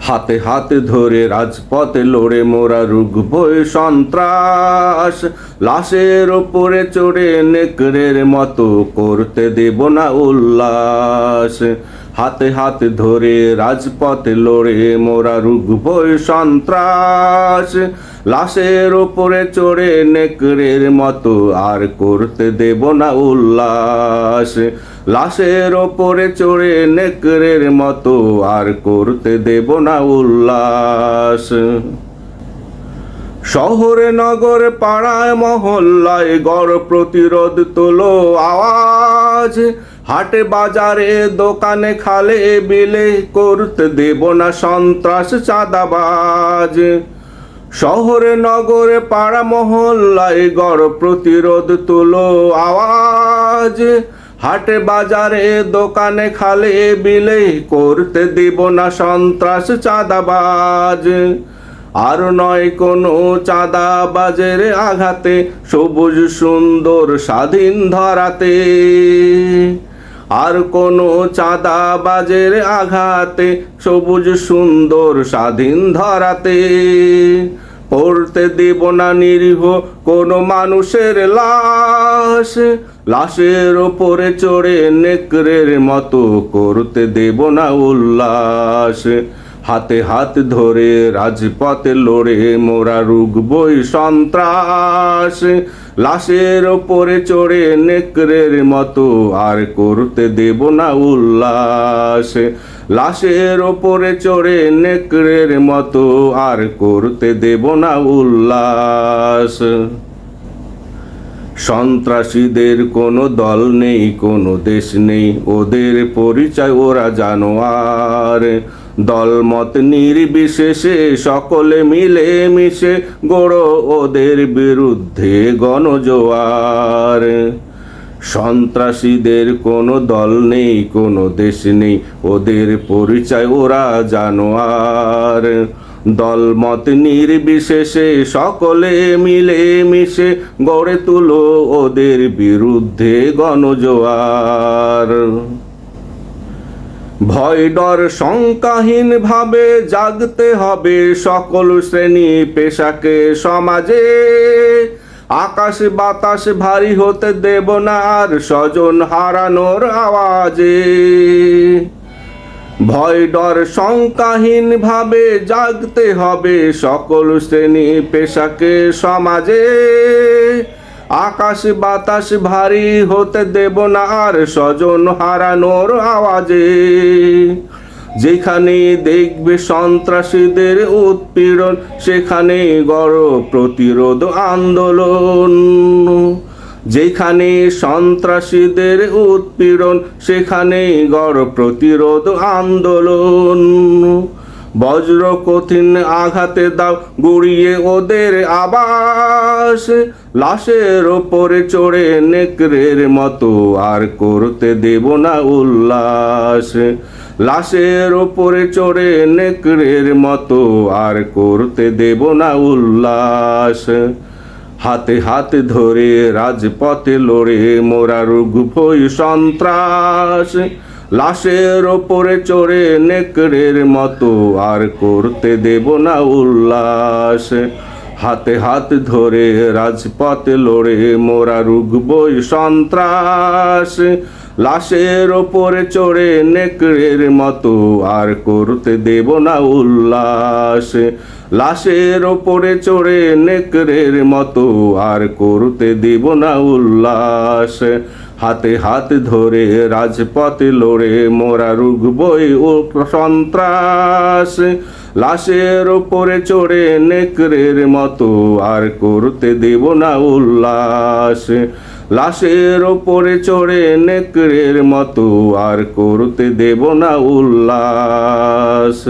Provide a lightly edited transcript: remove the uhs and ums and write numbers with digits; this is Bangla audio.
হাতে হাতে ধরে রাজপথে লড়ে মোরা রুখবই সন্ত্রাস, লাশের ওপরে চড়ে নেকড়ের মতো করতে দেব না উল্লাস। হাতে হাতে ধরে রাজপথে লড়ে মোরা রুখবই সন্ত্রাস, লাশের ওপরে চড়ে নেকড়ের মতো আর করতে দেব না উল্লাস। লাশের ওপরে চড়ে নেকড়ের মতো আর করতে দেব না উল্লাস। শহরে নগরে পাড়ায় মহল্লায় গড় প্রতিরোধ তোলো আওয়াজ, হাটে বাজারে দোকানে খালে বিলে করতে দেব না সন্ত্রাস চাঁদাবাজ। শহরে নগরে পাড়া মহল্লায় গড় প্রতিরোধ তোলো আওয়াজ, হাটে বাজারে দোকানে খালে বিলে করতে দেব না সন্ত্রাস চাঁদাবাজ। আর নয় কোনো চাঁদাবাজের আঘাতে সবুজ সুন্দর স্বাধীন ধরাতে, আর কোনো চাঁদাবাজের আঘাতে সবুজ সুন্দর স্বাধীন ধরাতে পড়তে দেব না নিরীহ কোনো মানুষের লাশ। লাশের ওপরে চড়ে নেকড়ের মতো করতে দেব না উল্লাস। হাতে হাত ধরে রাজপথে লড়ে মোরা রুখবই সন্ত্রাস, লাশের ওপরে চড়ে নেকড়ের মতো আর করতে দেব না উল্লাস। লাশের ওপরে চড়ে নেকড়ের মতো আর করতে দেব না উল্লাস। সন্ত্রাসীদের কোনো দল নেই, কোনো দেশ নেই, ওদের পরিচয় ওরা জানোয়ার। দলমত নির্বিশেষে সকলে মিলে মিশে গড়ো ওদের বিরুদ্ধে গণজোয়ার। সন্ত্রাসীদের কোনো দল নেই, কোনো দেশ নেই, ওদের পরিচয় ওরা জানোয়ার। দলমত নির্বিশেষে সকলে মিলে মিশে গড়ে তুলো ওদের বিরুদ্ধে গণজোয়ার। ভয় ডর শঙ্কাহীন ভাবে জাগতে হবে সকল শ্রেণী পেশাকে সমাজে, আকাশ বাতাস ভারী হতে দেব না আর স্বজন হারানোর আওয়াজে। ভয় ডর শঙ্কাহীন ভাবে জাগতে হবে সকল শ্রেণী পেশাকে সমাজে, আকাশ বাতাস ভারী হতে দেব না আর স্বজন হারানোর আওয়াজে। যেখানে দেখবে সন্ত্রাসীদের উৎপীড়ন সেখানে গড় প্রতিরোধ আন্দোলন। যেখানে সন্ত্রাসীদের উৎপীড়ন সেখানে গড় প্রতিরোধ আন্দোলন। বজ্র কঠিন আঘাতে দাও গুড়িয়ে ওদের আবাস, লাশের ওপরে চড়ে নেকড়ের মতো আর করতে দেব না উল্লাস। লাশের ওপরে চড়ে নেকড়ের মতো আর করতে দেব না উল্লাস। হাতে হাত ধরে রাজপথে লড়ে মোরা রুখবই সন্ত্রাস, লাশের ওপরে চড়ে নেকড়ের মতো আর করতে দেব না উল্লাস। হাতে হাত ধরে রাজপথে লড়ে মোরা রুখবই সন্ত্রাস, লাশের ওপরে চড়ে নেকড়ের মতো আর করতে দেব না উল্লাস। লাশের ওপরে চড়ে নেকড়ের মতো আর করতে দেব না উল্লাস। হাতে হাত ধরে রাজপথে লড়ে মোরা রুখবই সন্ত্রাস, লাশের ওপরে চড়ে নেকড়ের মতো আর করতে দেব না উল্লাস। লাশের ওপরে চড়ে নেকড়ের মতো আর করতে দেব না উল্লাস।